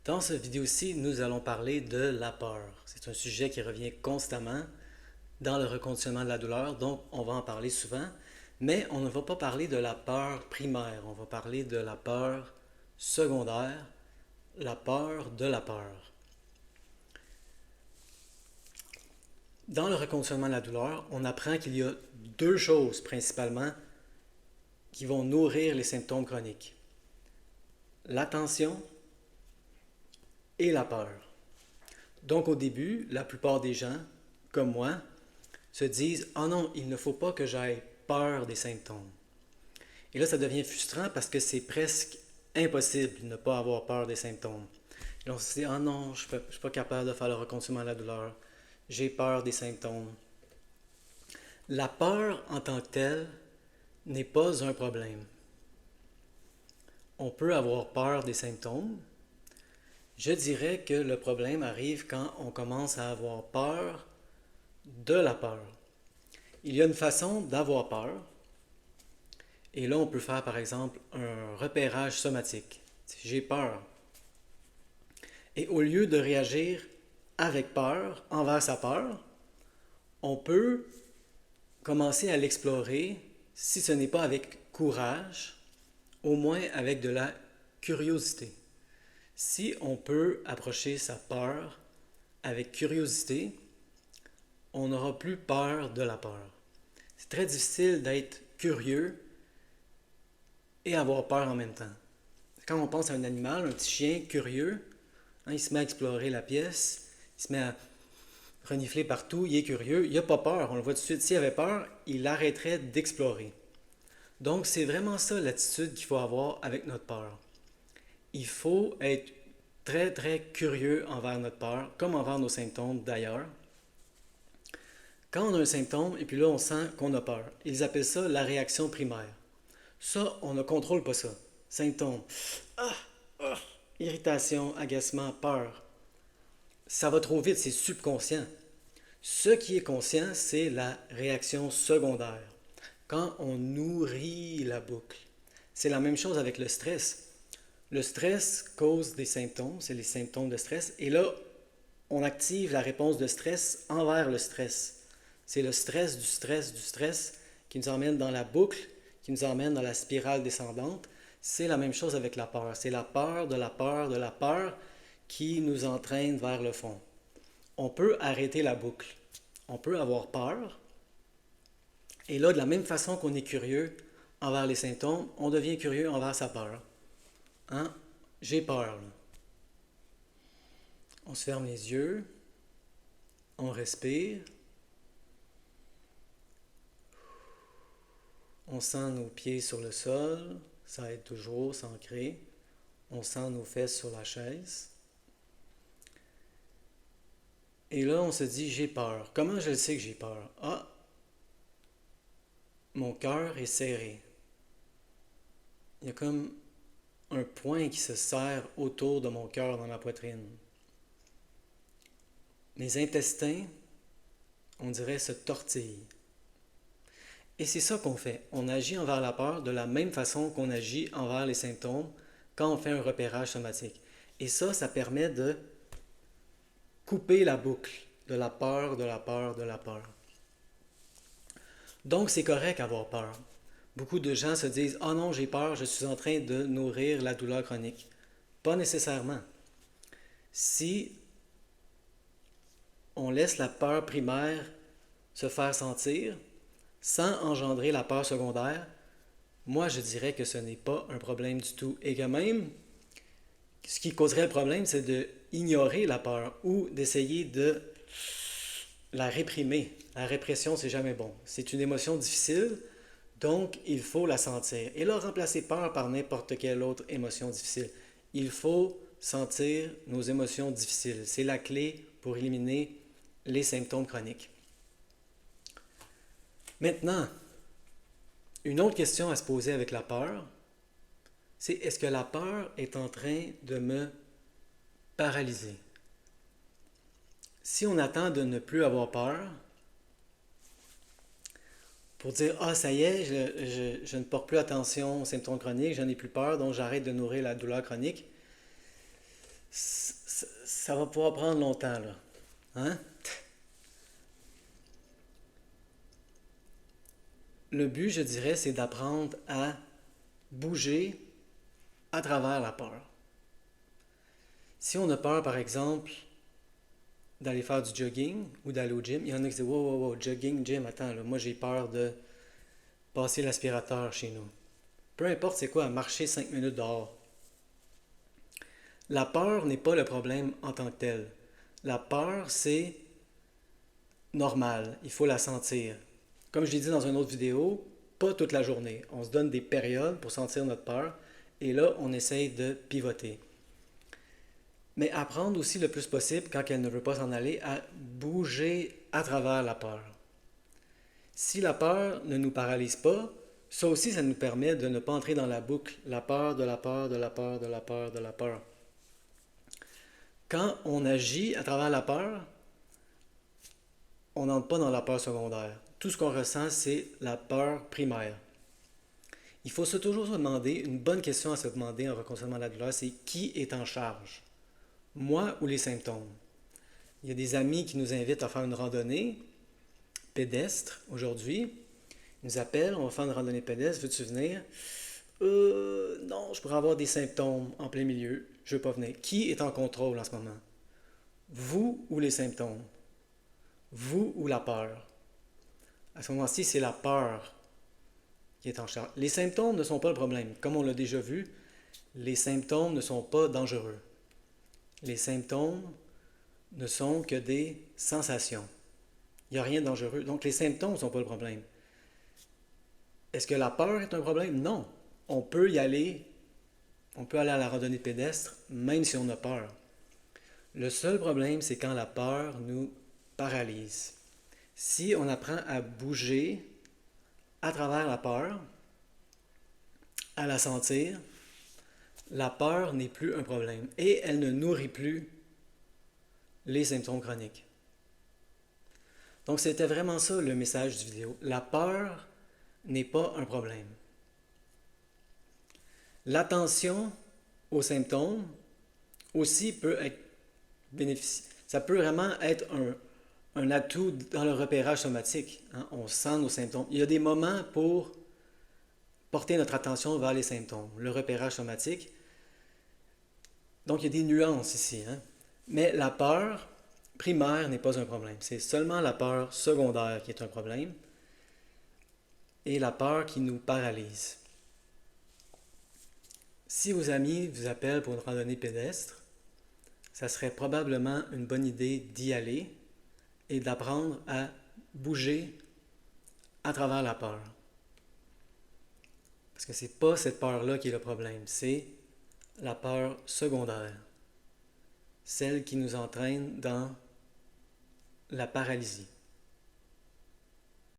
Dans cette vidéo-ci, nous allons parler de la peur. C'est un sujet qui revient constamment dans le reconditionnement de la douleur, donc on va en parler souvent, mais on ne va pas parler de la peur primaire, on va parler de la peur secondaire, la peur de la peur. Dans le reconditionnement de la douleur, on apprend qu'il y a deux choses principalement qui vont nourrir les symptômes chroniques. L'attention et la peur. Donc au début, la plupart des gens, comme moi, se disent « Oh non, il ne faut pas que j'aie peur des symptômes ». Et là, ça devient frustrant parce que c'est presque impossible de ne pas avoir peur des symptômes. Et on se dit « Oh non, je ne suis pas capable de faire le reconditionnement de la douleur. J'ai peur des symptômes ». La peur en tant que telle n'est pas un problème. On peut avoir peur des symptômes. Je dirais que le problème arrive quand on commence à avoir peur de la peur. Il y a une façon d'avoir peur. Et là, on peut faire par exemple un repérage somatique. Si j'ai peur. Et au lieu de réagir avec peur, envers sa peur, on peut commencer à l'explorer, si ce n'est pas avec courage, au moins avec de la curiosité. Si on peut approcher sa peur avec curiosité, on n'aura plus peur de la peur. C'est très difficile d'être curieux et avoir peur en même temps. Quand on pense à un animal, un petit chien curieux, il se met à explorer la pièce, il se met à renifler partout, il est curieux, il n'a pas peur, on le voit tout de suite. S'il avait peur, il arrêterait d'explorer. Donc c'est vraiment ça l'attitude qu'il faut avoir avec notre peur. Il faut être très très curieux envers notre peur, comme envers nos symptômes d'ailleurs. Quand on a un symptôme et puis là on sent qu'on a peur, ils appellent ça la réaction primaire. Ça, on ne contrôle pas ça. Symptômes. Ah, ah, irritation, agacement, peur. Ça va trop vite, c'est subconscient. Ce qui est conscient, c'est la réaction secondaire. Quand on nourrit la boucle. C'est la même chose avec le stress. Le stress cause des symptômes, c'est les symptômes de stress. Et là, on active la réponse de stress envers le stress. C'est le stress du stress du stress qui nous emmène dans la boucle, qui nous emmène dans la spirale descendante. C'est la même chose avec la peur. C'est la peur de la peur de la peur qui nous entraîne vers le fond. On peut arrêter la boucle. On peut avoir peur. Et là, de la même façon qu'on est curieux envers les symptômes, on devient curieux envers sa peur. Hein? J'ai peur. Là. On se ferme les yeux. On respire. On sent nos pieds sur le sol. Ça aide toujours, s'ancrer. On sent nos fesses sur la chaise. Et là, on se dit, j'ai peur. Comment je le sais que j'ai peur? Ah, mon cœur est serré. Il y a comme un point qui se serre autour de mon cœur dans ma poitrine. Mes intestins, on dirait, se tortillent. Et c'est ça qu'on fait. On agit envers la peur de la même façon qu'on agit envers les symptômes quand on fait un repérage somatique. Et ça permet de couper la boucle de la peur, de la peur, de la peur. Donc c'est correct d'avoir peur. Beaucoup de gens se disent « Ah non, j'ai peur, je suis en train de nourrir la douleur chronique ». Pas nécessairement. Si on laisse la peur primaire se faire sentir, sans engendrer la peur secondaire, moi je dirais que ce n'est pas un problème du tout. Et que même, ce qui causerait le problème, c'est d'ignorer la peur ou d'essayer de la réprimer. La répression, c'est jamais bon. C'est une émotion difficile, donc il faut la sentir. Et là, remplacer peur par n'importe quelle autre émotion difficile. Il faut sentir nos émotions difficiles. C'est la clé pour éliminer les symptômes chroniques. Maintenant, une autre question à se poser avec la peur, c'est est-ce que la peur est en train de me paralyser? Si on attend de ne plus avoir peur, pour dire « Ah, ça y est, je ne porte plus attention aux symptômes chroniques, je n'en ai plus peur, donc j'arrête de nourrir la douleur chronique », Ça va pouvoir prendre longtemps, là. Hein? Le but, je dirais, c'est d'apprendre à bouger à travers la peur. Si on a peur, par exemple, d'aller faire du jogging ou d'aller au gym, il y en a qui disent wow, wow, wow, jogging, gym, attends, là, moi j'ai peur de passer l'aspirateur chez nous. Peu importe c'est quoi, marcher 5 minutes dehors. La peur n'est pas le problème en tant que tel. La peur, c'est normal, il faut la sentir. Comme je l'ai dit dans une autre vidéo, pas toute la journée. On se donne des périodes pour sentir notre peur et là, on essaye de pivoter. Mais apprendre aussi le plus possible, quand elle ne veut pas s'en aller, à bouger à travers la peur. Si la peur ne nous paralyse pas, ça aussi, ça nous permet de ne pas entrer dans la boucle. La peur, de la peur, de la peur, de la peur, de la peur. Quand on agit à travers la peur, on n'entre pas dans la peur secondaire. Tout ce qu'on ressent, c'est la peur primaire. Il faut toujours se demander, une bonne question à se demander en reconnaissant la douleur, c'est qui est en charge? Moi ou les symptômes? Il y a des amis qui nous invitent à faire une randonnée pédestre aujourd'hui. Ils nous appellent, on va faire une randonnée pédestre, veux-tu venir? Non, je pourrais avoir des symptômes en plein milieu, je ne veux pas venir. Qui est en contrôle en ce moment? Vous ou les symptômes? Vous ou la peur? À ce moment-ci, c'est la peur qui est en charge. Les symptômes ne sont pas le problème. Comme on l'a déjà vu, les symptômes ne sont pas dangereux. Les symptômes ne sont que des sensations. Il n'y a rien de dangereux. Donc les symptômes ne sont pas le problème. Est-ce que la peur est un problème? Non. On peut y aller, on peut aller à la randonnée pédestre même si on a peur. Le seul problème, c'est quand la peur nous paralyse. Si on apprend à bouger à travers la peur, à la sentir, la peur n'est plus un problème et elle ne nourrit plus les symptômes chroniques. Donc c'était vraiment ça le message du vidéo. La peur n'est pas un problème. L'attention aux symptômes aussi peut être bénéfique. Ça peut vraiment être un atout dans le repérage somatique. Hein? On sent nos symptômes. Il y a des moments pour porter notre attention vers les symptômes, le repérage somatique. Donc il y a des nuances ici. Hein? Mais la peur primaire n'est pas un problème. C'est seulement la peur secondaire qui est un problème et la peur qui nous paralyse. Si vos amis vous appellent pour une randonnée pédestre, ça serait probablement une bonne idée d'y aller et d'apprendre à bouger à travers la peur. Parce que c'est pas cette peur-là qui est le problème, c'est la peur secondaire, celle qui nous entraîne dans la paralysie.